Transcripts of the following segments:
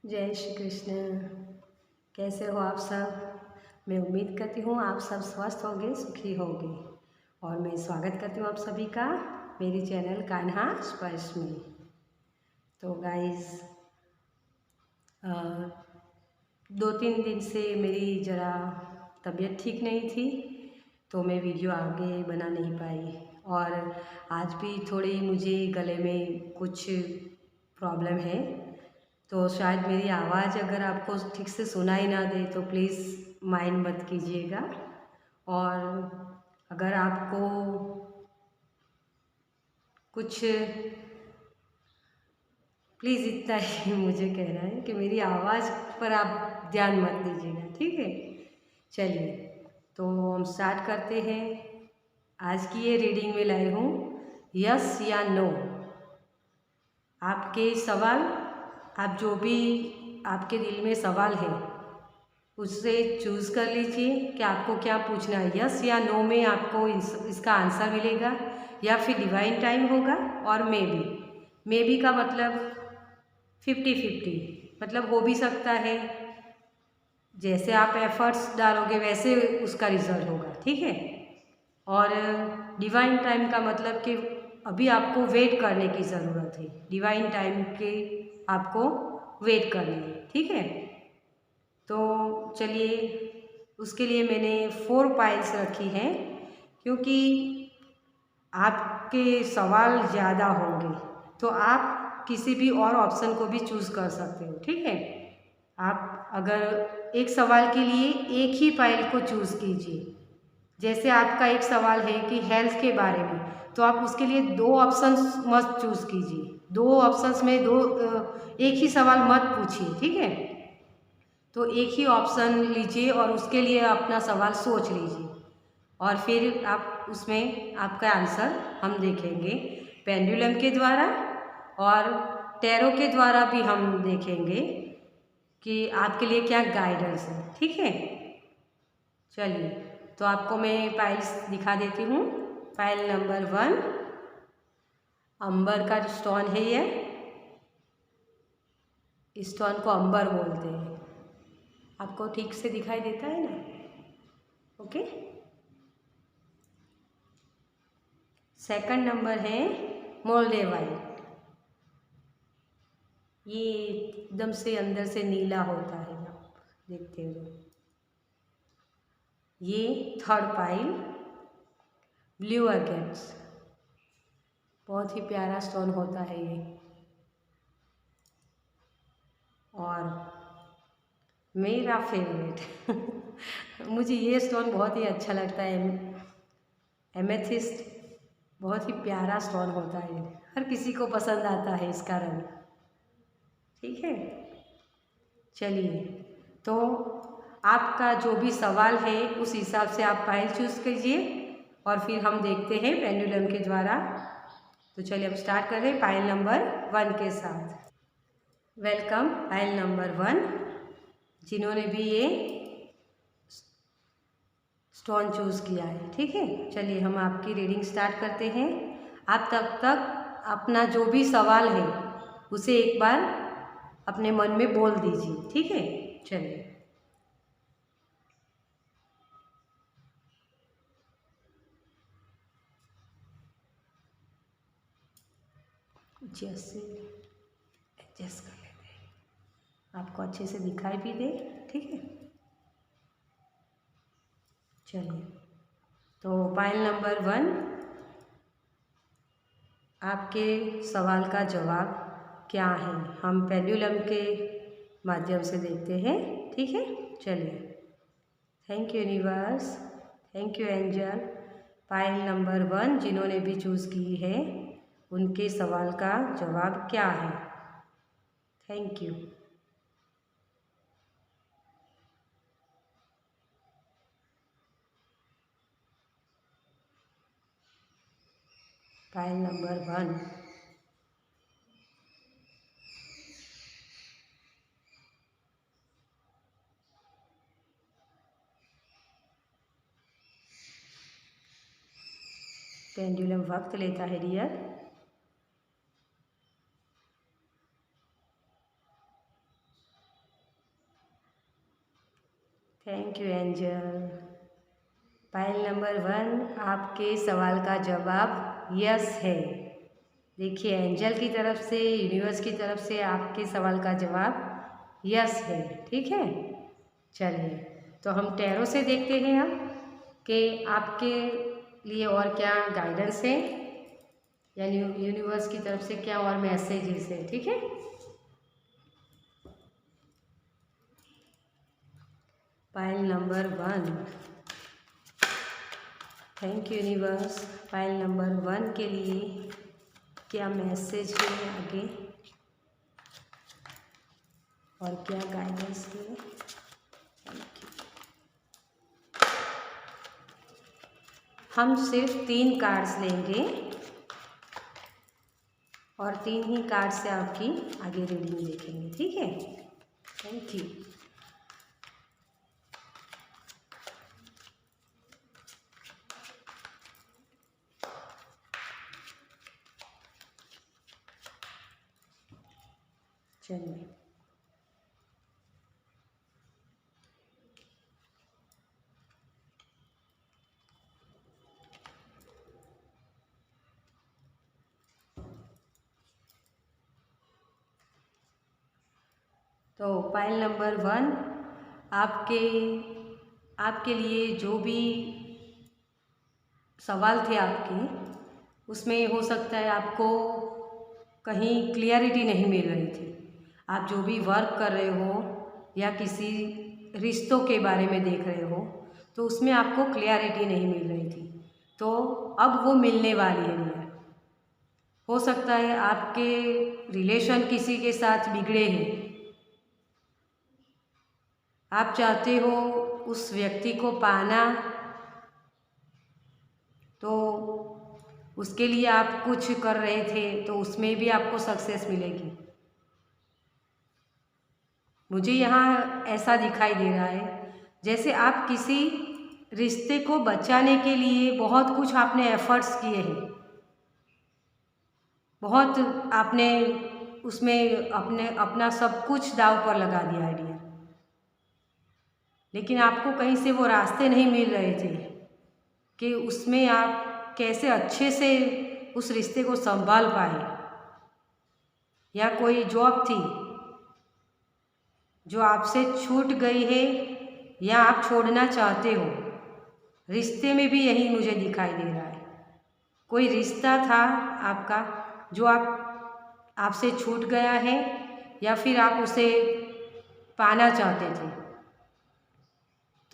जय श्री कृष्ण। कैसे हो आप सब? मैं उम्मीद करती हूँ आप सब स्वस्थ होंगे, सुखी होंगे। और मैं स्वागत करती हूँ आप सभी का मेरे चैनल कान्हा स्पर्श में। तो गाइस, 2-3 दिन से मेरी ज़रा तबीयत ठीक नहीं थी, तो मैं वीडियो आगे बना नहीं पाई। और आज भी थोड़ी मुझे गले में कुछ प्रॉब्लम है, तो शायद मेरी आवाज़ अगर आपको ठीक से सुनाई ना दे तो प्लीज़ माइंड मत कीजिएगा। और अगर आपको कुछ, प्लीज़ इतना ही मुझे कहना है कि मेरी आवाज़ पर आप ध्यान मत दीजिएगा, ठीक है? चलिए, तो हम स्टार्ट करते हैं। आज की ये रीडिंग में लाई हूँ यस या नो। आपके सवाल, आप जो भी आपके दिल में सवाल है उससे चूज़ कर लीजिए कि आपको क्या पूछना है। यस या नो में आपको इसका आंसर मिलेगा, या फिर डिवाइन टाइम होगा। और मे बी का मतलब 50-50, मतलब हो भी सकता है। जैसे आप एफर्ट्स डालोगे वैसे उसका रिजल्ट होगा, ठीक है। और डिवाइन टाइम का मतलब कि अभी आपको वेट करने की ज़रूरत है। डिवाइन टाइम के आपको वेट करनी है, ठीक है। तो चलिए, उसके लिए मैंने 4 पाइल्स रखी हैं, क्योंकि आपके सवाल ज़्यादा होंगे तो आप किसी भी और ऑप्शन को भी चूज़ कर सकते हो, ठीक है। आप अगर एक सवाल के लिए एक ही पाइल को चूज़ कीजिए। जैसे आपका एक सवाल है कि हेल्थ के बारे में, तो आप उसके लिए 2 ऑप्शंस मत चूज़ कीजिए। 2 ऑप्शंस में एक ही सवाल मत पूछिए, ठीक है। तो एक ही ऑप्शन लीजिए और उसके लिए अपना सवाल सोच लीजिए, और फिर आप उसमें आपका आंसर हम देखेंगे पेंडुलम के द्वारा, और टैरो के द्वारा भी हम देखेंगे कि आपके लिए क्या गाइडेंस है, ठीक है। चलिए, तो आपको मैं पाइल्स दिखा देती हूँ। पाइल नंबर 1 अंबर का स्टोन है। ये स्टोन को अंबर बोलते हैं। आपको ठीक से दिखाई देता है ना? ओके। सेकंड नंबर है मोल्डेवाइट। ये एकदम से अंदर से नीला होता है, आप देखते हो। ये थर्ड पाइल ब्लू अगेट्स, बहुत ही प्यारा स्टोन होता है ये। और मेरा फेवरेट मुझे ये स्टोन बहुत ही अच्छा लगता है, एमेथिस्ट। बहुत ही प्यारा स्टोन होता है, हर किसी को पसंद आता है इसका रंग, ठीक है। चलिए, तो आपका जो भी सवाल है उस हिसाब से आप पाइल चूज़ कीजिए, और फिर हम देखते हैं पेंडुलम के द्वारा। तो चलिए हम स्टार्ट कर रहे हैं पाइल नंबर 1 के साथ। वेलकम पाइल नंबर 1, जिन्होंने भी ये स्टोन चूज़ किया है, ठीक है। चलिए हम आपकी रीडिंग स्टार्ट करते हैं। आप तब तक अपना जो भी सवाल है उसे एक बार अपने मन में बोल दीजिए, ठीक है। चलिए, जैसे एडजस्ट कर लेते हैं, आपको अच्छे से दिखाई भी दे, ठीक है। चलिए, तो पाइल नंबर 1, आपके सवाल का जवाब क्या है हम पेंडुलम के माध्यम से देखते हैं, ठीक है। चलिए, thank you universe, thank you angel. Pile number 1 जिन्होंने भी चूज़ की है उनके सवाल का जवाब क्या है? Thank you. Pile number 1, pendulum वक्त लेता है dear. Thank you angel. File number 1, आपके सवाल का जवाब यस है। देखिए, एंजल की तरफ से, यूनिवर्स की तरफ से आपके सवाल का जवाब यस है। ठीक है, चलिए तो हम टैरो से देखते हैं अब कि आपके लिए और क्या गाइडेंस है, यानी यूनिवर्स की तरफ से क्या और मैसेजेस है। ठीक है, file number 1। Thank you universe. File number 1 के लिए क्या मैसेज है आगे और क्या गाइडेंस है। Thank you. हम सिर्फ 3 कार्ड्स लेंगे और 3 ही कार्ड से आपकी आगे रीडिंग देखेंगे। ठीक है, थैंक यू। चलिए, तो फाइल नंबर 1 आपके लिए जो भी सवाल थे आपके, उसमें हो सकता है आपको कहीं क्लियरिटी नहीं मिल रही थी। आप जो भी वर्क कर रहे हो या किसी रिश्तों के बारे में देख रहे हो, तो उसमें आपको क्लियरिटी नहीं मिल रही थी, तो अब वो मिलने वाली है। हो सकता है आपके रिलेशन किसी के साथ बिगड़े हैं, आप चाहते हो उस व्यक्ति को पाना, तो उसके लिए आप कुछ कर रहे थे, तो उसमें भी आपको सक्सेस मिलेगी। मुझे यहाँ ऐसा दिखाई दे रहा है जैसे आप किसी रिश्ते को बचाने के लिए बहुत कुछ आपने एफर्ट्स किए हैं, बहुत आपने उसमें अपना सब कुछ दांव पर लगा दिया है डियर, लेकिन आपको कहीं से वो रास्ते नहीं मिल रहे थे कि उसमें आप कैसे अच्छे से उस रिश्ते को संभाल पाए। या कोई जॉब थी जो आपसे छूट गई है या आप छोड़ना चाहते हो, रिश्ते में भी यही मुझे दिखाई दे रहा है। कोई रिश्ता था आपका जो आपसे छूट गया है या फिर आप उसे पाना चाहते थे,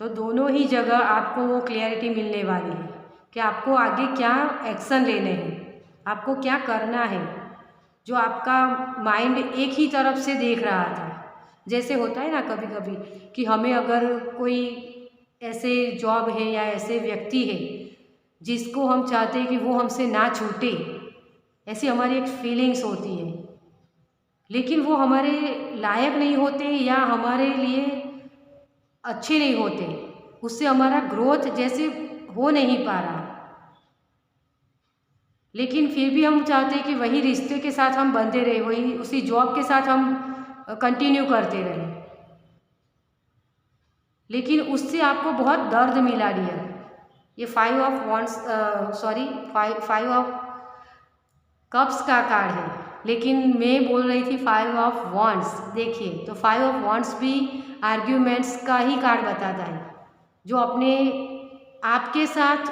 तो दोनों ही जगह आपको वो क्लियरिटी मिलने वाली है कि आपको आगे क्या एक्शन लेने हैं, आपको क्या करना है। जो आपका माइंड एक ही तरफ से देख रहा था, जैसे होता है ना कभी कभी कि हमें अगर कोई ऐसे जॉब है या ऐसे व्यक्ति है जिसको हम चाहते हैं कि वो हमसे ना छूटे, ऐसी हमारी एक फीलिंग्स होती है, लेकिन वो हमारे लायक नहीं होते या हमारे लिए अच्छे नहीं होते, उससे हमारा ग्रोथ जैसे हो नहीं पा रहा, लेकिन फिर भी हम चाहते हैं कि वही रिश्ते के साथ हम बंधे रहे, वही उसी जॉब के साथ हम कंटिन्यू करते रहें, लेकिन उससे आपको बहुत दर्द मिला डियर। ये 5 of wands, sorry 5 of cups का कार्ड है, लेकिन मैं बोल रही थी 5 ऑफ वॉन्ड्स। देखिए, तो 5 ऑफ वॉन्ड्स भी आर्ग्यूमेंट्स का ही कार्ड बताता है, जो अपने आपके साथ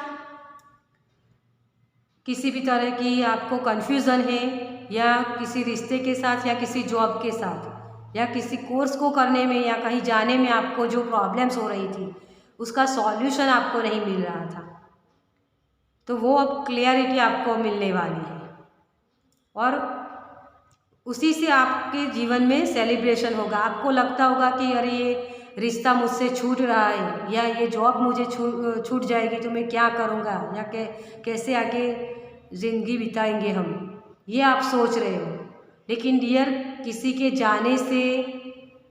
किसी भी तरह की आपको कन्फ्यूज़न है या किसी रिश्ते के साथ या किसी जॉब के साथ या किसी कोर्स को करने में या कहीं जाने में आपको जो प्रॉब्लम्स हो रही थी, उसका सॉल्यूशन आपको नहीं मिल रहा था, तो वो अब क्लियरिटी आपको मिलने वाली है और उसी से आपके जीवन में सेलिब्रेशन होगा। आपको लगता होगा कि अरे ये रिश्ता मुझसे छूट रहा है या ये जॉब मुझे छूट जाएगी तो मैं क्या करूँगा या कैसे आगे ज़िंदगी बिताएंगे हम, ये आप सोच रहे हो। लेकिन डियर, किसी के जाने से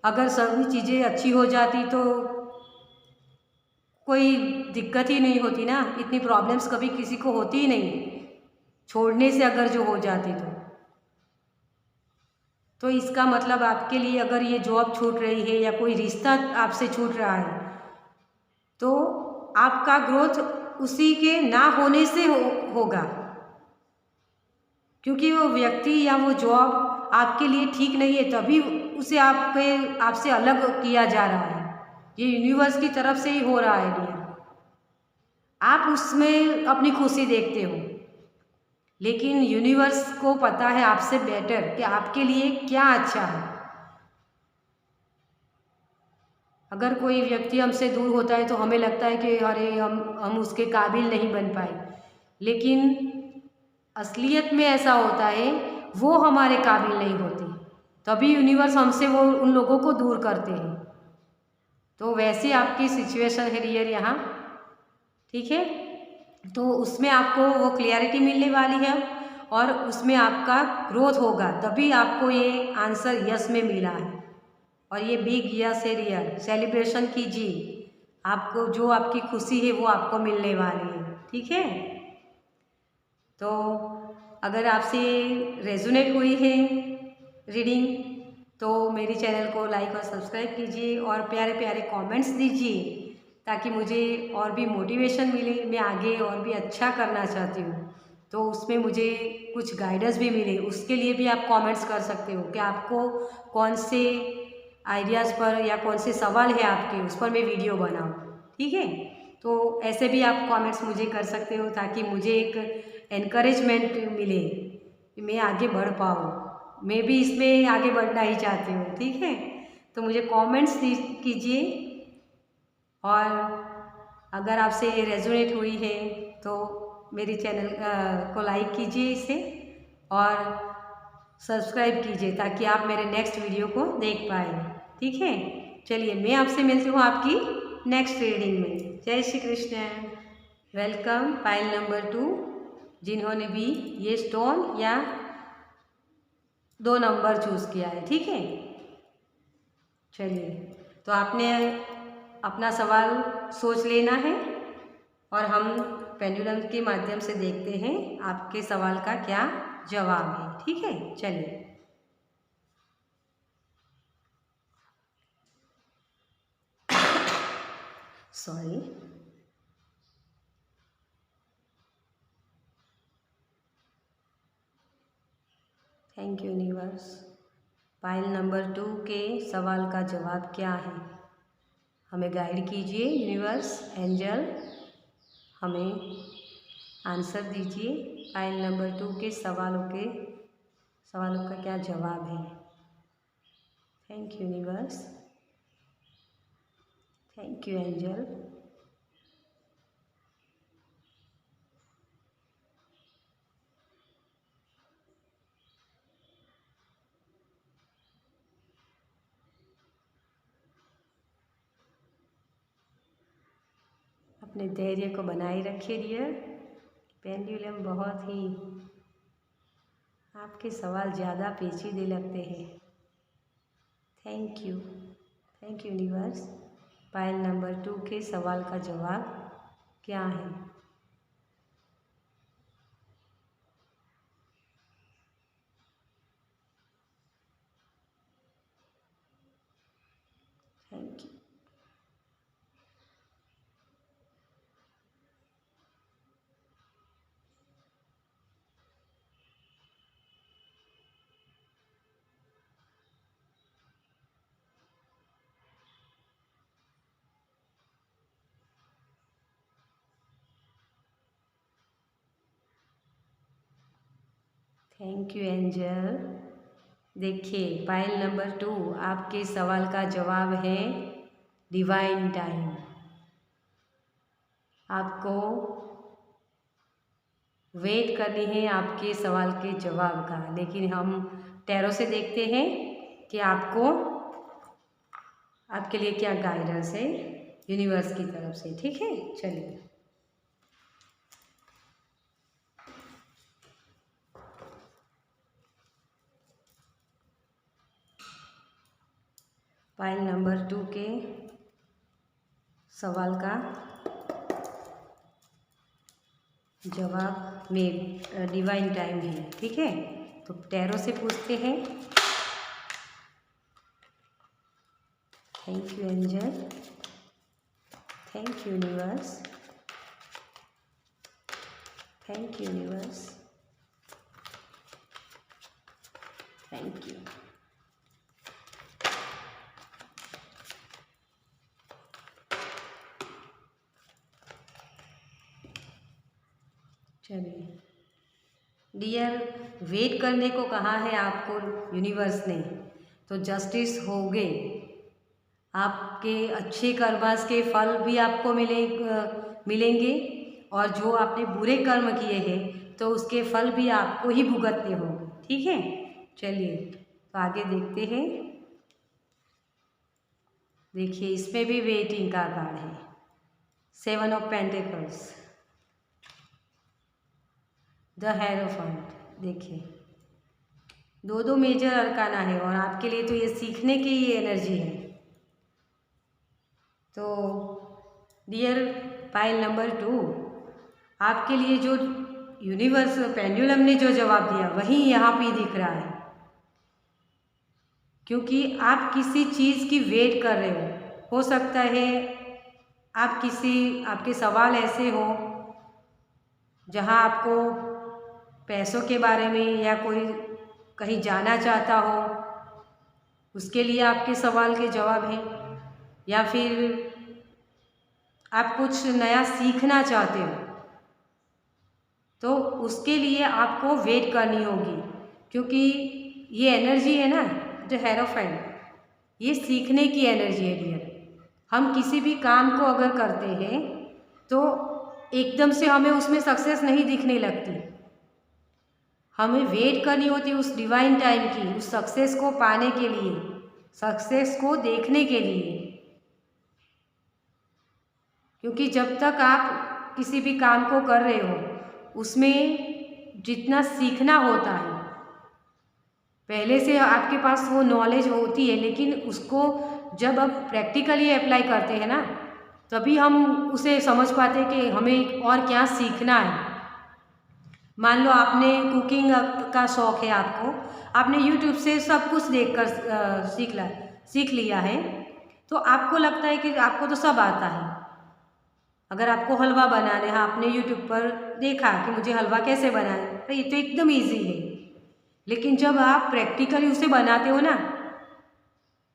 अगर सभी चीज़ें अच्छी हो जाती तो कोई दिक्कत ही नहीं होती ना, इतनी प्रॉब्लम्स कभी किसी को होती ही नहीं, छोड़ने से अगर जो हो जाती तो इसका मतलब आपके लिए अगर ये जॉब छूट रही है या कोई रिश्ता आपसे छूट रहा है, तो आपका ग्रोथ उसी के ना होने से होगा, क्योंकि वो व्यक्ति या वो जॉब आपके लिए ठीक नहीं है, तभी उसे आपसे अलग किया जा रहा है। ये यूनिवर्स की तरफ से ही हो रहा है डियर। आप उसमें अपनी खुशी देखते हो, लेकिन यूनिवर्स को पता है आपसे बेटर कि आपके लिए क्या अच्छा है। अगर कोई व्यक्ति हमसे दूर होता है तो हमें लगता है कि अरे हम उसके काबिल नहीं बन पाए, लेकिन असलियत में ऐसा होता है, वो हमारे काबिल नहीं होते, तभी यूनिवर्स हमसे वो उन लोगों को दूर करते हैं। तो वैसे आपकी सिचुएशन है डियर यहाँ, ठीक है। तो उसमें आपको वो क्लियरिटी मिलने वाली है और उसमें आपका ग्रोथ होगा, तभी आपको ये आंसर यस में मिला है। और ये बिग यस है डियर, सेलिब्रेशन कीजिए, आपको जो आपकी खुशी है वो आपको मिलने वाली है, ठीक है। तो अगर आपसे रेजोनेट हुई है रीडिंग तो मेरी चैनल को लाइक और सब्सक्राइब कीजिए और प्यारे प्यारे कमेंट्स दीजिए, ताकि मुझे और भी मोटिवेशन मिले, मैं आगे और भी अच्छा करना चाहती हूँ, तो उसमें मुझे कुछ गाइडेंस भी मिले, उसके लिए भी आप कमेंट्स कर सकते हो कि आपको कौन से आइडियाज़ पर या कौन से सवाल है आपके, उस पर मैं वीडियो बनाऊँ, ठीक है। तो ऐसे भी आप कमेंट्स मुझे कर सकते हो, ताकि मुझे एक एनकरेजमेंट मिले कि मैं आगे बढ़ पाऊँ, मैं भी इसमें आगे बढ़ना ही चाहती हूँ, ठीक है। तो मुझे कमेंट्स कीजिए, और अगर आपसे ये रेजोनेट हुई है तो मेरी चैनल को लाइक कीजिए इसे और सब्सक्राइब कीजिए, ताकि आप मेरे नेक्स्ट वीडियो को देख पाएँ, ठीक है। चलिए, मैं आपसे मिलती हूँ आपकी नेक्स्ट रीडिंग में। जय Shri Krishna. Welcome pile number 2, जिन्होंने भी ये स्टोन या 2 नंबर चूज़ किया है, ठीक है। चलिए, तो आपने अपना सवाल सोच लेना है और हम पेंडुलम के माध्यम से देखते हैं आपके सवाल का क्या जवाब है, ठीक है। चलिए, sorry. Thank you universe. Pile number 2 के सवाल का जवाब क्या है, हमें गाइड कीजिए यूनिवर्स, एंजल, हमें आंसर दीजिए। पाइल नंबर 2 के सवालों का क्या जवाब है। Thank you universe, thank you angel. अपने धैर्य को बनाए रखिए डियर। पेंडुलम बहुत ही आपके सवाल ज़्यादा पेचीदे लगते हैं। Thank you universe. Pile number 2 के सवाल का जवाब क्या है। Thank you. Thank you angel. देखिए, पाइल नंबर 2 आपके सवाल का जवाब है डिवाइन टाइम। आपको वेट करनी है आपके सवाल के जवाब का, लेकिन हम टैरो से देखते हैं कि आपके लिए क्या गाइडेंस है यूनिवर्स की तरफ से, ठीक है। चलिए, पाइल नंबर 2 के सवाल का जवाब में डिवाइन टाइम है, ठीक है। तो टैरो से पूछते हैं। Thank you angel, thank you universe, thank you universe, thank you. चलिए डियर, वेट करने को कहा है आपको यूनिवर्स ने, तो जस्टिस हो गए। आपके अच्छे कर्मास के फल भी आपको मिलेंगे, और जो आपने बुरे कर्म किए हैं तो उसके फल भी आपको ही भुगतने होंगे। ठीक है, चलिए तो आगे देखते हैं। देखिए इसमें भी वेटिंग का कार्ड है, 7 ऑफ पेंटिकल्स, द हेरोफेंट। देखिए दो मेजर अरकाना है, और आपके लिए तो ये सीखने की ही एनर्जी है। तो डियर पाइल नंबर 2, आपके लिए जो यूनिवर्स पेंडुलम ने जो जवाब दिया वही यहाँ पे दिख रहा है, क्योंकि आप किसी चीज़ की वेट कर रहे हो सकता है आपके सवाल ऐसे हो जहाँ आपको पैसों के बारे में या कोई कहीं जाना चाहता हो, उसके लिए आपके सवाल के जवाब हैं, या फिर आप कुछ नया सीखना चाहते हो तो उसके लिए आपको वेट करनी होगी, क्योंकि ये एनर्जी है ना जो हेरोफेंट, ये सीखने की एनर्जी है डियर। हम किसी भी काम को अगर करते हैं तो एकदम से हमें उसमें सक्सेस नहीं दिखने लगती, हमें वेट करनी होती है उस डिवाइन टाइम की, उस सक्सेस को पाने के लिए, सक्सेस को देखने के लिए। क्योंकि जब तक आप किसी भी काम को कर रहे हो उसमें जितना सीखना होता है, पहले से आपके पास वो नॉलेज होती है, लेकिन उसको जब आप प्रैक्टिकली अप्लाई करते हैं ना, तभी हम उसे समझ पाते हैं कि हमें और क्या सीखना है। मान लो आपने कुकिंग का शौक़ है आपको, आपने यूट्यूब से सब कुछ देखकर सीख लिया है, तो आपको लगता है कि आपको तो सब आता है। अगर आपको हलवा बनाना है, आपने यूट्यूब पर देखा कि मुझे हलवा कैसे बनाए, तो ये तो एकदम ईजी है, लेकिन जब आप प्रैक्टिकली उसे बनाते हो ना,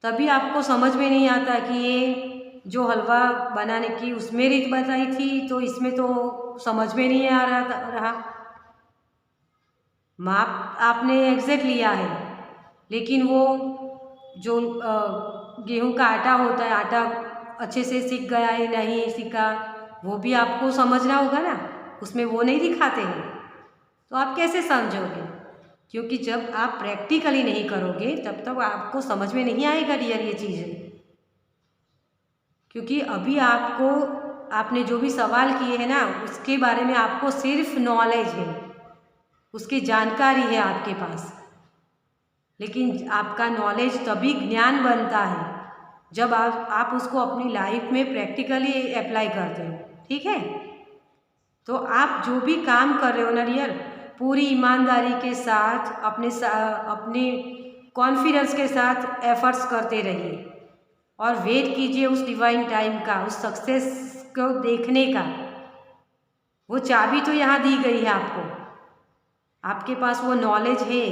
तभी आपको समझ में नहीं आता कि ये जो हलवा बनाने की उसमें रीत बताई थी तो इसमें तो समझ में नहीं आ रहा। माप आपने एग्जैक्ट लिया है, लेकिन वो जो गेहूं का आटा होता है, आटा अच्छे से सीख गया है नहीं सीखा, वो भी आपको समझना होगा ना, उसमें वो नहीं दिखाते हैं, तो आप कैसे समझोगे? क्योंकि जब आप प्रैक्टिकली नहीं करोगे तब तक आपको समझ में नहीं आएगा डियर ये चीज़ें। क्योंकि अभी आपने जो भी सवाल किए हैं ना, उसके बारे में आपको सिर्फ नॉलेज है, उसकी जानकारी है आपके पास, लेकिन आपका नॉलेज तभी ज्ञान बनता है जब आप उसको अपनी लाइफ में प्रैक्टिकली अप्लाई करते हो। ठीक है, तो आप जो भी काम कर रहे हो ना डियर, पूरी ईमानदारी के साथ अपने कॉन्फिडेंस के साथ एफर्ट्स करते रहिए और वेट कीजिए उस डिवाइन टाइम का, उस सक्सेस को देखने का। वो चाबी तो यहाँ दी गई है आपको, आपके पास वो नॉलेज है,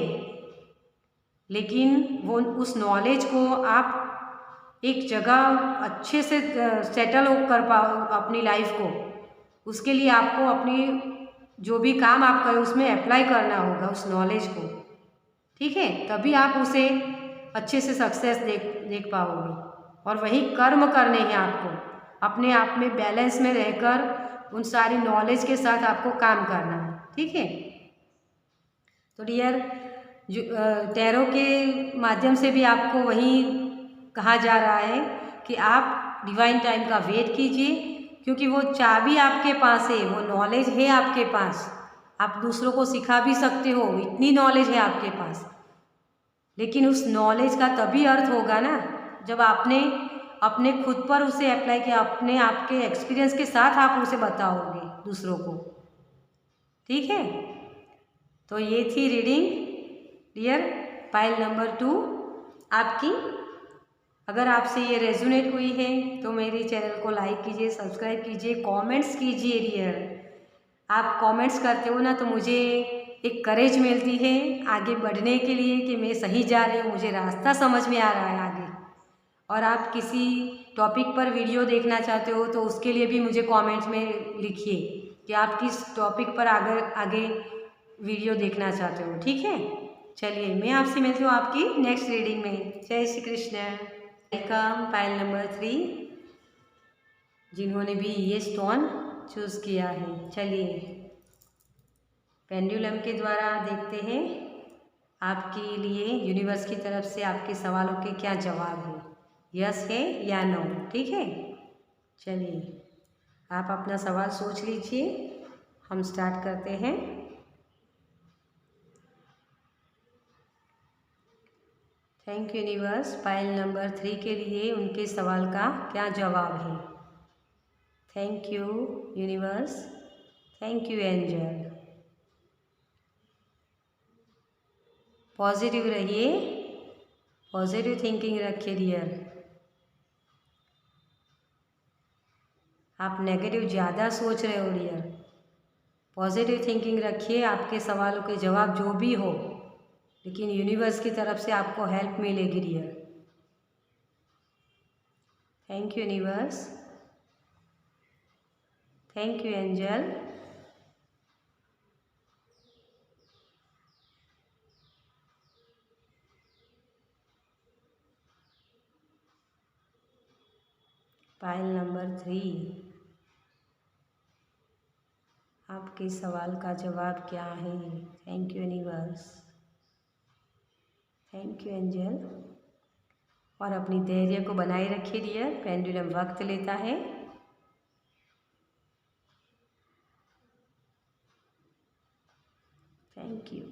लेकिन वो उस नॉलेज को आप एक जगह अच्छे से सेटल कर पाओ अपनी लाइफ को, उसके लिए आपको अपनी जो भी काम आप करें उसमें अप्लाई करना होगा उस नॉलेज को। ठीक है, तभी आप उसे अच्छे से सक्सेस देख पाओगे। और वही कर्म करने हैं आपको, अपने आप में बैलेंस में रहकर उन सारी नॉलेज के साथ आपको काम करना है। ठीक है, तो डियर जो टैरो के माध्यम से भी आपको वही कहा जा रहा है कि आप डिवाइन टाइम का वेट कीजिए, क्योंकि वो चाबी आपके पास है, वो नॉलेज है आपके पास, आप दूसरों को सिखा भी सकते हो, इतनी नॉलेज है आपके पास। लेकिन उस नॉलेज का तभी अर्थ होगा ना जब आपने अपने खुद पर उसे अप्लाई किया, अपने आपके एक्सपीरियंस के साथ आप उसे बताओगे दूसरों को। ठीक है, तो ये थी रीडिंग डियर पाइल नंबर 2 आपकी। अगर आपसे ये रेजोनेट हुई है तो मेरे चैनल को लाइक कीजिए, सब्सक्राइब कीजिए, कमेंट्स कीजिए डियर। आप कमेंट्स करते हो ना तो मुझे एक करेज मिलती है आगे बढ़ने के लिए कि मैं सही जा रही हूँ, मुझे रास्ता समझ में आ रहा है आगे। और आप किसी टॉपिक पर वीडियो देखना चाहते हो तो उसके लिए भी मुझे कमेंट्स में लिखिए कि आप किस टॉपिक पर आगे वीडियो देखना चाहते हो, ठीक है। चलिए मैं आपसे मिलती हूँ आपकी नेक्स्ट रीडिंग में। जय Shri Krishna. Welcome pile number 3 जिन्होंने भी ये स्टोन चूज़ किया है। चलिए पेंडुलम के द्वारा देखते हैं आपके लिए यूनिवर्स की तरफ से आपके सवालों के क्या जवाब है, यस है या नो, ठीक है। चलिए आप अपना सवाल सोच लीजिए, हम स्टार्ट करते हैं। Thank you universe, pile number 3 के लिए उनके सवाल का क्या जवाब है। Thank you universe, thank you angel. Positive रहिए, पॉजिटिव थिंकिंग रखिए डियर। आप नेगेटिव ज़्यादा सोच रहे हो डियर। पॉजिटिव थिंकिंग रखिए, आपके सवालों के जवाब जो भी हो लेकिन यूनिवर्स की तरफ से आपको हेल्प मिलेगी dear. Thank you universe, thank you angel. Pile number 3 आपके सवाल का जवाब क्या है। Thank you universe, thank you angel. और अपनी धैर्य को बनाए रखिए डियर, पेंडुलम वक्त लेता है। Thank you.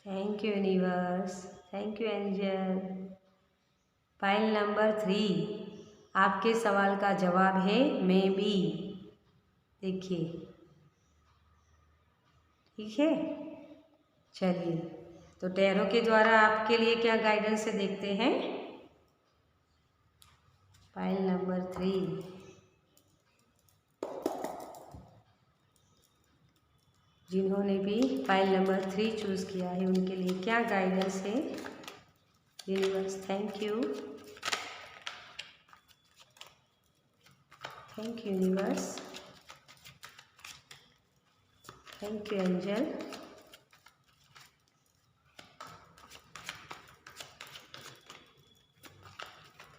Thank you universe, thank you angel. File number 3 आपके सवाल का जवाब है मे बी। देखिए ठीक है। चलिए तो टैरो के द्वारा आपके लिए क्या गाइडेंस है देखते हैं। फाइल नंबर 3 जिन्होंने भी फाइल नंबर 3 चूज़ किया है उनके लिए क्या गाइडेंस है universe. Thank you, thank you universe, thank you angel.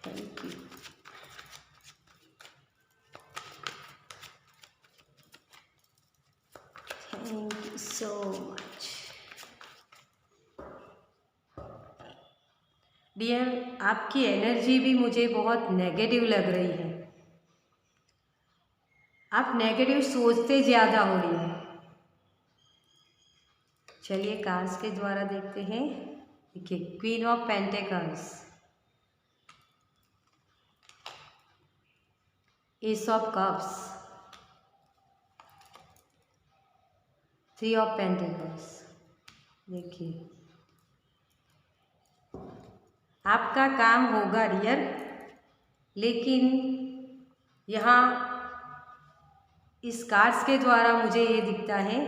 Thank you, thank you so much dear. आपकी एनर्जी भी मुझे बहुत नेगेटिव लग रही है, आप नेगेटिव सोचते ज़्यादा हो रही है। चलिए कार्ड्स के द्वारा देखते हैं। देखिए queen of pentacles, S of cups, 3 of pentacles. देखिए आपका काम होगा डियर, लेकिन यहाँ इस कार्ड्स के द्वारा मुझे ये दिखता है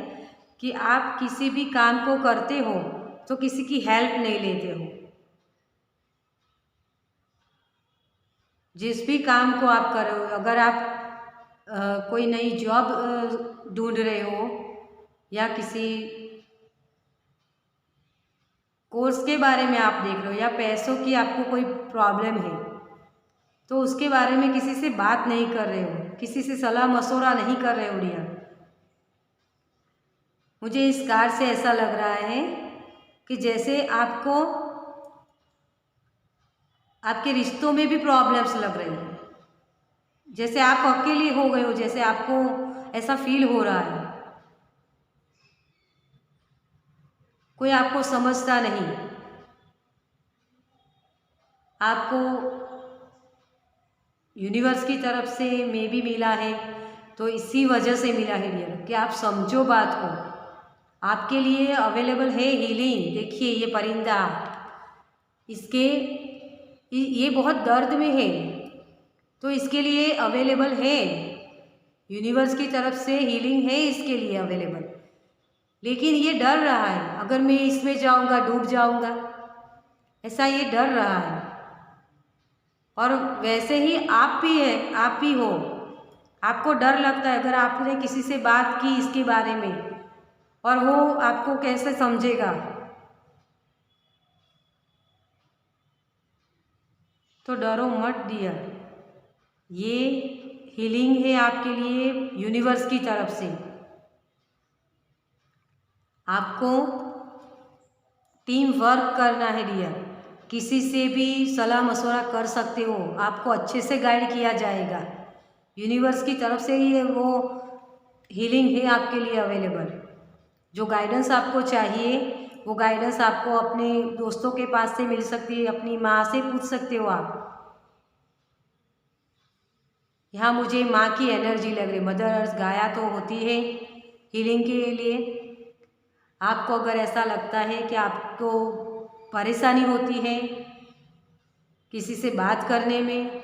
कि आप किसी भी काम को करते हो तो किसी की हेल्प नहीं लेते हो। जिस भी काम को आप कर रहे हो, अगर आप कोई नई जॉब ढूंढ रहे हो या किसी कोर्स के बारे में आप देख रहे हो या पैसों की आपको कोई प्रॉब्लम है तो उसके बारे में किसी से बात नहीं कर रहे हो, किसी से सलाह मशवरा नहीं कर रहे हो डियर। मुझे इस कार्ड से ऐसा लग रहा है कि जैसे आपको आपके रिश्तों में भी प्रॉब्लम्स लग रही हैं, जैसे आप अकेले हो गए हो, जैसे आपको ऐसा फील हो रहा है। कोई आपको समझता नहीं, आपको यूनिवर्स की तरफ से मे भी मिला है, तो इसी वजह से मिला है डियर कि आप समझो बात को। आपके लिए अवेलेबल है हीलिंग। देखिए ये परिंदा, इसके ये बहुत दर्द में है, तो इसके लिए अवेलेबल है, यूनिवर्स की तरफ से हीलिंग है इसके लिए अवेलेबल। लेकिन ये डर रहा है, अगर मैं इसमें जाऊंगा डूब जाऊंगा, ऐसा ये डर रहा है। और वैसे ही आप भी है, आप भी हो, आपको डर लगता है अगर आपने किसी से बात की इसके बारे में, और वो आपको कैसे समझेगा। तो डरो मत डियर, ये हीलिंग है आपके लिए यूनिवर्स की तरफ से। आपको टीम वर्क करना है डियर, किसी से भी सलाह मशवरा कर सकते हो, आपको अच्छे से गाइड किया जाएगा। यूनिवर्स की तरफ से ही वो हीलिंग है आपके लिए अवेलेबल। जो गाइडेंस आपको चाहिए वो गाइडेंस आपको अपने दोस्तों के पास से मिल सकती है, अपनी माँ से पूछ सकते हो आप। यहाँ मुझे माँ की एनर्जी लग रही, मदर अर्थ गाया तो होती है हीलिंग के लिए। आपको अगर ऐसा लगता है कि आपको परेशानी होती है किसी से बात करने में,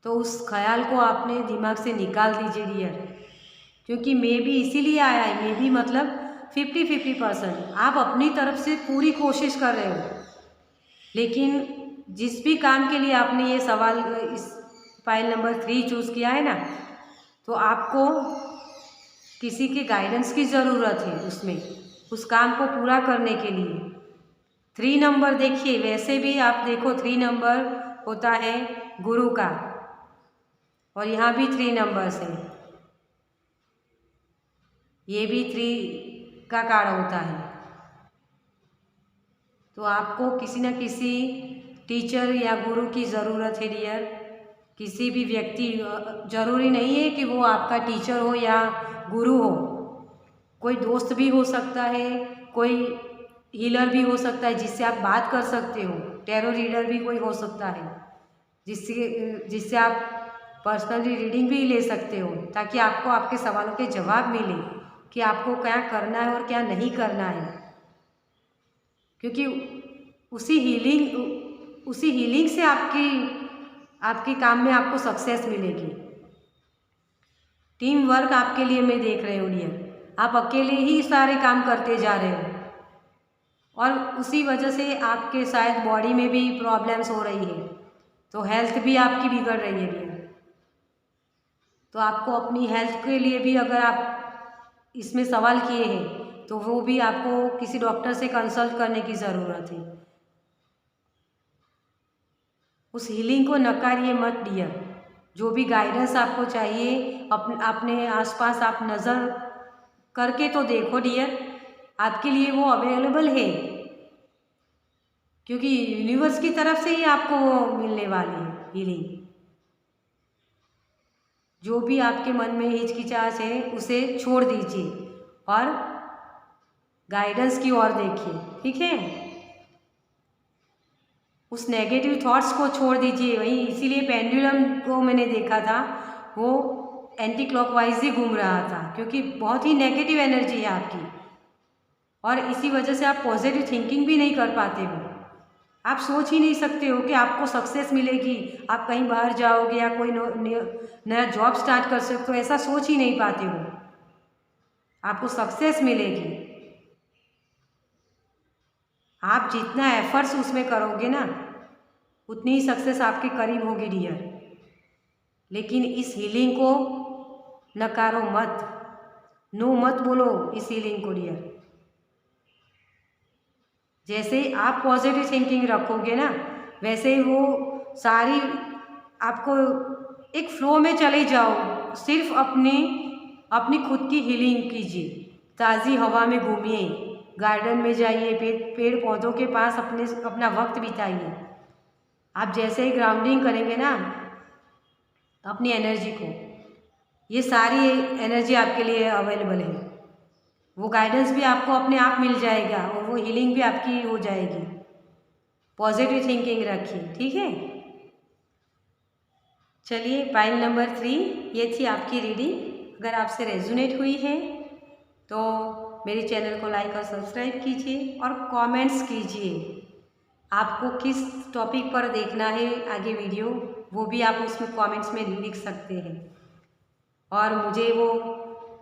तो उस ख्याल को आपने दिमाग से निकाल दीजिए डियर, क्योंकि मे भी इसीलिए आया है। मे भी मतलब 50-50%। आप अपनी तरफ से पूरी कोशिश कर रहे हो, लेकिन जिस भी काम के लिए आपने ये सवाल इस फाइल नंबर 3 चूज़ किया है ना, तो आपको किसी के गाइडेंस की ज़रूरत है उसमें, उस काम को पूरा करने के लिए। 3 नंबर देखिए, वैसे भी आप देखो 3 नंबर होता है गुरु का, और यहाँ भी 3 नंबर्स है, ये भी 3 का कार्ड होता है। तो आपको किसी न किसी टीचर या गुरु की ज़रूरत है डियर। किसी भी व्यक्ति, ज़रूरी नहीं है कि वो आपका टीचर हो या गुरु हो, कोई दोस्त भी हो सकता है, कोई हीलर भी हो सकता है जिससे आप बात कर सकते हो, टैरो रीडर भी कोई हो सकता है जिससे जिससे आप पर्सनली रीडिंग भी ले सकते हो, ताकि आपको आपके सवालों के जवाब मिले कि आपको क्या करना है और क्या नहीं करना है। क्योंकि उसी हीलिंग से आपके काम में आपको सक्सेस मिलेगी। टीम वर्क आपके लिए मैं देख रही हूँ डियर, आप अकेले ही सारे काम करते जा रहे हो, और उसी वजह से आपके शायद बॉडी में भी प्रॉब्लम्स हो रही है, तो हेल्थ भी आपकी बिगड़ रही है डियर। तो आपको अपनी हेल्थ के लिए भी अगर आप इसमें सवाल किए हैं, तो वो भी आपको किसी डॉक्टर से कंसल्ट करने की ज़रूरत है। उस हीलिंग को नकारिए मत डियर। जो भी गाइडेंस आपको चाहिए अपने आसपास आप नज़र करके तो देखो डियर, आपके लिए वो अवेलेबल है, क्योंकि यूनिवर्स की तरफ से ही आपको वो मिलने वाली है हीलिंग। जो भी आपके मन में हिचकिचाहट है उसे छोड़ दीजिए और गाइडेंस की ओर देखिए, ठीक है। उस नेगेटिव थॉट्स को छोड़ दीजिए। वहीं इसीलिए पेंडुलम को मैंने देखा था, वो एंटी क्लॉकवाइज ही घूम रहा था, क्योंकि बहुत ही नेगेटिव एनर्जी है आपकी, और इसी वजह से आप पॉजिटिव थिंकिंग भी नहीं कर पाते हो। आप सोच ही नहीं सकते हो कि आपको सक्सेस मिलेगी, आप कहीं बाहर जाओगे या कोई नया जॉब स्टार्ट कर सकते हो, ऐसा सोच ही नहीं पाते हो। आपको सक्सेस मिलेगी, आप जितना एफर्ट्स उसमें करोगे ना, उतनी ही सक्सेस आपके करीब होगी डियर। लेकिन इस हीलिंग को नकारो मत, नो मत बोलो इस हीलिंग को डियर। जैसे आप पॉजिटिव थिंकिंग रखोगे ना, वैसे ही वो सारी आपको एक फ्लो में चले जाओ। सिर्फ अपनी खुद की हीलिंग कीजिए, ताज़ी हवा में घूमिए, गार्डन में जाइए, पेड़ पौधों के पास अपना वक्त बिताइए। आप जैसे ही ग्राउंडिंग करेंगे ना अपनी एनर्जी को, ये सारी एनर्जी आपके लिए अवेलेबल है। वो गाइडेंस भी आपको अपने आप मिल जाएगा और वो हीलिंग भी आपकी हो जाएगी। पॉजिटिव थिंकिंग रखिए, ठीक है। चलिए पाइल नंबर 3, ये थी आपकी रीडिंग। अगर आपसे रेजोनेट हुई है तो मेरे चैनल को लाइक और सब्सक्राइब कीजिए और कमेंट्स कीजिए आपको किस टॉपिक पर देखना है आगे वीडियो, वो भी आप उसमें कमेंट्स में लिख सकते हैं। और मुझे वो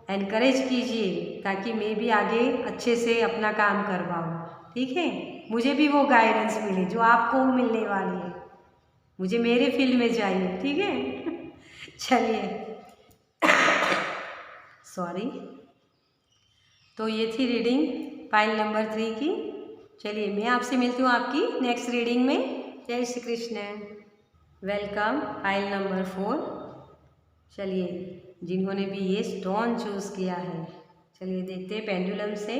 एनकरेज कीजिए ताकि मैं भी आगे अच्छे से अपना काम कर पाऊँ, ठीक है। मुझे भी वो गाइडेंस मिले जो आपको मिलने वाली है, मुझे मेरे फील्ड में चाहिए, ठीक है। चलिए सॉरी। तो ये थी रीडिंग पाइल नंबर 3 की। चलिए मैं आपसे मिलती हूँ आपकी नेक्स्ट रीडिंग में। जय Shri Krishna. Welcome pile number 4। चलिए जिन्होंने भी ये स्टोन चूज़ किया है, चलिए देखते हैं पेंडुलम से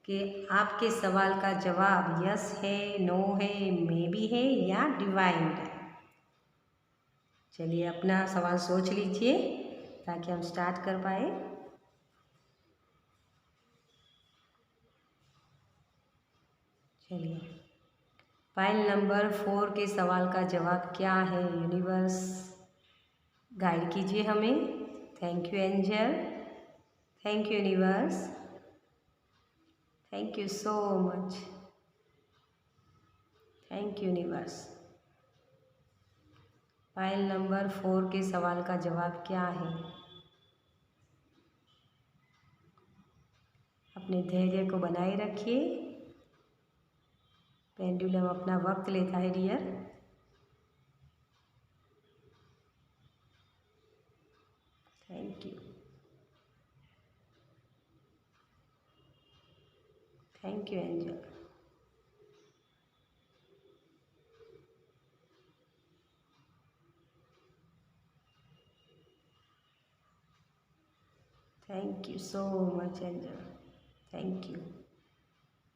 कि आपके सवाल का जवाब यस है, नो है, मे बी है या डिवाइन है। चलिए अपना सवाल सोच लीजिए ताकि हम स्टार्ट कर पाए। चलिए पाइल नंबर 4 के सवाल का जवाब क्या है, यूनिवर्स गाइड कीजिए हमें। Thank you angel, thank you universe, thank you so much, thank you universe. Pile number 4 के सवाल का जवाब क्या है। अपने धैर्य को बनाए रखिए, पेंडुलम अपना वक्त लेता है dear. Thank you, thank you angel. Thank you so much angel, thank you.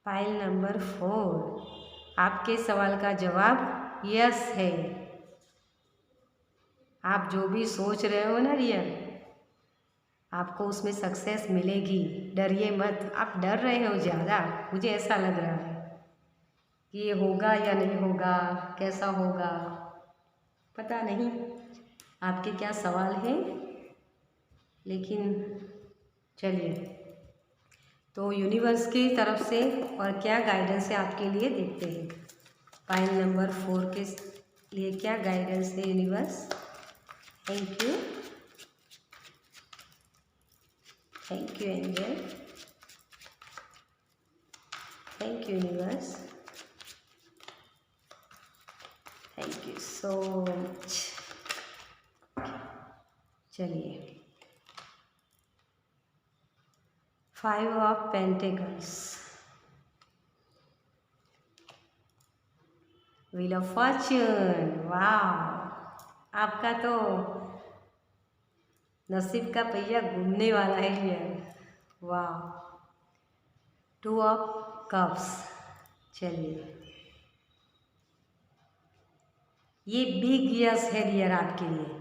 Pile number 4, आपके सवाल का जवाब यस है। आप जो भी सोच रहे हो ना डियर, आपको उसमें सक्सेस मिलेगी। डरिए मत, आप डर रहे हो ज़्यादा, मुझे ऐसा लग रहा है कि ये होगा या नहीं होगा, कैसा होगा, पता नहीं आपके क्या सवाल हैं। लेकिन चलिए तो यूनिवर्स की तरफ से और क्या गाइडेंस है आपके लिए देखते हैं। पाइल नंबर 4 के लिए क्या गाइडेंस है universe. Thank you, thank you angel, thank you universe, thank you so much. चलिए 5 of pentacles, wheel of Fortune. वाह, आपका तो नसीब का पहिया घूमने वाला है ये। वाह, 2 ऑफ कप्स। चलिए ये बिग यस है डियर आपके लिए।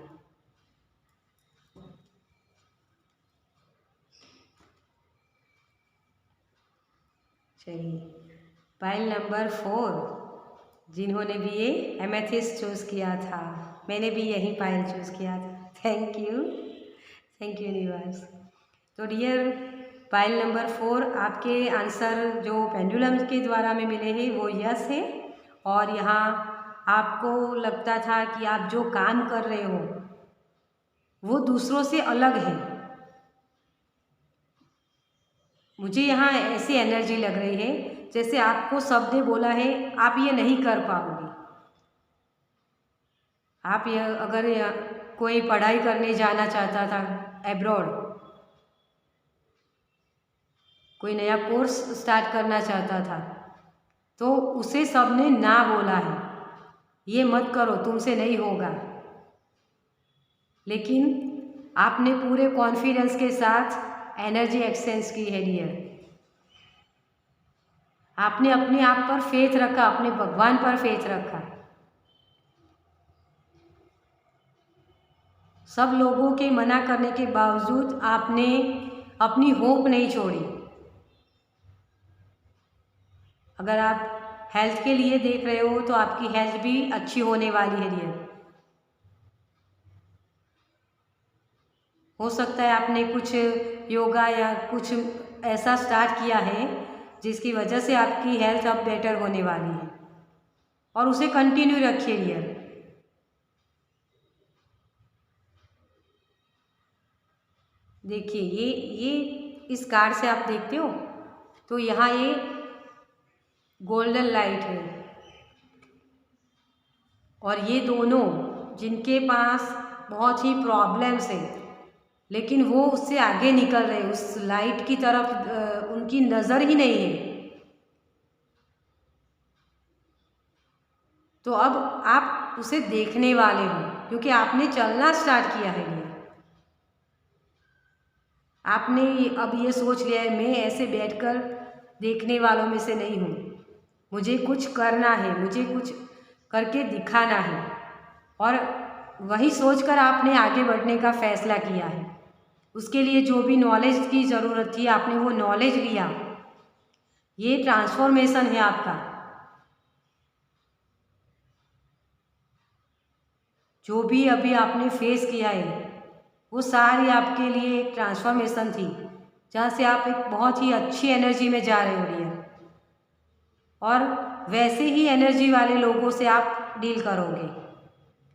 चलिए पाइल नंबर 4, जिन्होंने भी ये एमेथिस्ट चूज़ किया था, मैंने भी यही पाइल चूज़ किया था। Thank you, thank you universe. तो डियर पाइल नंबर 4 आपके आंसर जो पेंडुलम के द्वारा में मिले हैं वो यस है। और यहाँ आपको लगता था कि आप जो काम कर रहे हो वो दूसरों से अलग है। मुझे यहाँ ऐसी एनर्जी लग रही है जैसे आपको सबने बोला है आप ये नहीं कर पाओगे। आप ये अगर कोई पढ़ाई करने जाना चाहता था एब्रॉड, कोई नया कोर्स स्टार्ट करना चाहता था, तो उसे सबने ना बोला है, ये मत करो तुमसे नहीं होगा। लेकिन आपने पूरे कॉन्फिडेंस के साथ एनर्जी एक्सचेंज की है डियर। आपने अपने आप पर फेथ रखा, अपने भगवान पर फेथ रखा। सब लोगों के मना करने के बावजूद आपने अपनी होप नहीं छोड़ी। अगर आप हेल्थ के लिए देख रहे हो तो आपकी हेल्थ भी अच्छी होने वाली है डियर। हो सकता है आपने कुछ योगा या कुछ ऐसा स्टार्ट किया है जिसकी वजह से आपकी हेल्थ अब बेटर होने वाली है, और उसे कंटिन्यू रखिए डियर। देखिए ये इस कार्ड से आप देखते हो तो यहाँ ये गोल्डन लाइट है, और ये दोनों जिनके पास बहुत ही प्रॉब्लम्स है लेकिन वो उससे आगे निकल रहे, उस लाइट की तरफ उनकी नज़र ही नहीं है, तो अब आप उसे देखने वाले हो क्योंकि आपने चलना स्टार्ट किया है। ये आपने अब ये सोच लिया है मैं ऐसे बैठकर देखने वालों में से नहीं हूँ, मुझे कुछ करना है, मुझे कुछ करके दिखाना है, और वही सोचकर आपने आगे बढ़ने का फैसला किया है। उसके लिए जो भी नॉलेज की ज़रूरत थी आपने वो नॉलेज लिया। ये ट्रांसफॉर्मेशन है आपका। जो भी अभी आपने फेस किया है वो सारी आपके लिए एक ट्रांसफॉर्मेशन थी, जहाँ से आप एक बहुत ही अच्छी एनर्जी में जा रहे हो डियर, और वैसे ही एनर्जी वाले लोगों से आप डील करोगे।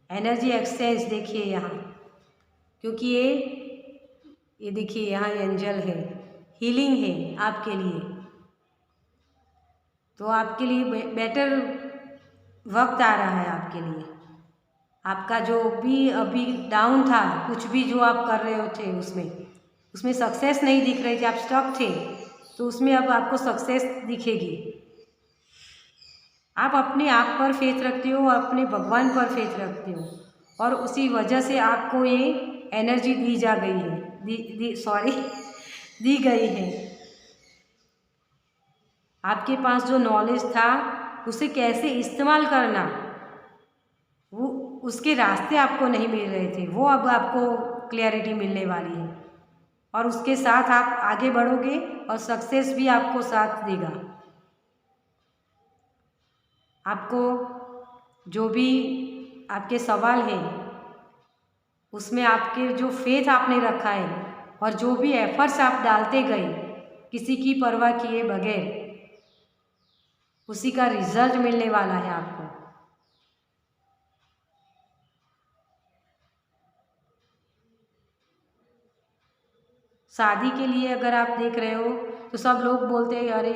एनर्जी एक्सचेंज देखिए यहाँ, क्योंकि ये देखिए यहाँ एंजल है, हीलिंग है आपके लिए, तो आपके लिए बेटर वक्त आ रहा है आपके लिए। आपका जो भी अभी डाउन था, कुछ भी जो आप कर रहे थे उसमें सक्सेस नहीं दिख रही थी, आप स्टक थे, तो उसमें अब आपको सक्सेस दिखेगी। आप अपने आप पर फेथ रखते हो और अपने भगवान पर फेथ रखते हो, और उसी वजह से आपको ये एनर्जी दी जा गई है, दी गई है। आपके पास जो नॉलेज था उसे कैसे इस्तेमाल करना, वो उसके रास्ते आपको नहीं मिल रहे थे, वो अब आपको क्लैरिटी मिलने वाली है, और उसके साथ आप आगे बढ़ोगे और सक्सेस भी आपको साथ देगा। आपको जो भी आपके सवाल हैं उसमें आपके जो फेथ आपने रखा है और जो भी एफर्ट्स आप डालते गए किसी की परवाह किए बगैर, उसी का रिजल्ट मिलने वाला है आपको। शादी के लिए अगर आप देख रहे हो तो सब लोग बोलते हैं अरे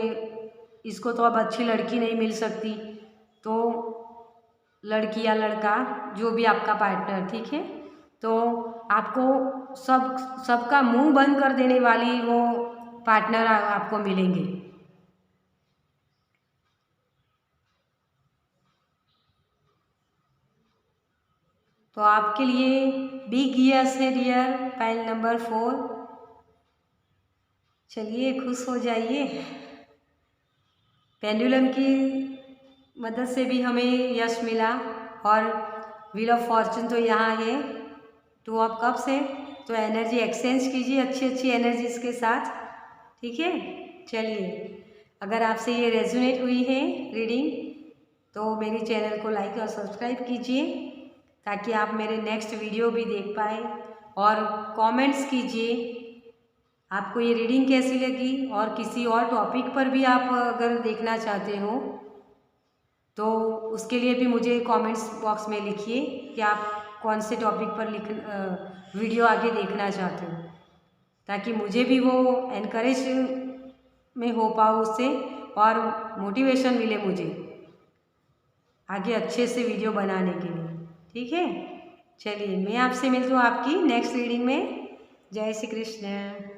इसको तो अब अच्छी लड़की नहीं मिल सकती, तो लड़की या लड़का जो भी आपका पार्टनर, ठीक है, तो आपको सबका मुंह बंद कर देने वाली वो पार्टनर आपको मिलेंगे। तो आपके लिए बिग यस है डियर, पाइल नंबर 4। चलिए खुश हो जाइए। पेंडुलम की मदद से भी हमें यश मिला, और व्हील ऑफ फॉर्चून तो यहाँ है, 2 ऑफ कप्स है, तो एनर्जी एक्सचेंज कीजिए अच्छी अच्छी एनर्जीज के साथ, ठीक है। चलिए, अगर आपसे ये रेजोनेट हुई है रीडिंग तो मेरे चैनल को लाइक और सब्सक्राइब कीजिए ताकि आप मेरे नेक्स्ट वीडियो भी देख पाए, और कमेंट्स कीजिए आपको ये रीडिंग कैसी लगी, और किसी और टॉपिक पर भी आप अगर देखना चाहते हो तो उसके लिए भी मुझे कमेंट्स बॉक्स में लिखिए कि आप कौन से टॉपिक पर वीडियो आगे देखना चाहते हो, ताकि मुझे भी वो एनकरेज में हो पाऊँ उससे, और मोटिवेशन मिले मुझे आगे अच्छे से वीडियो बनाने के लिए, ठीक है। चलिए, मैं आपसे मिलती हूँ आपकी नेक्स्ट रीडिंग में। जय श्री कृष्ण।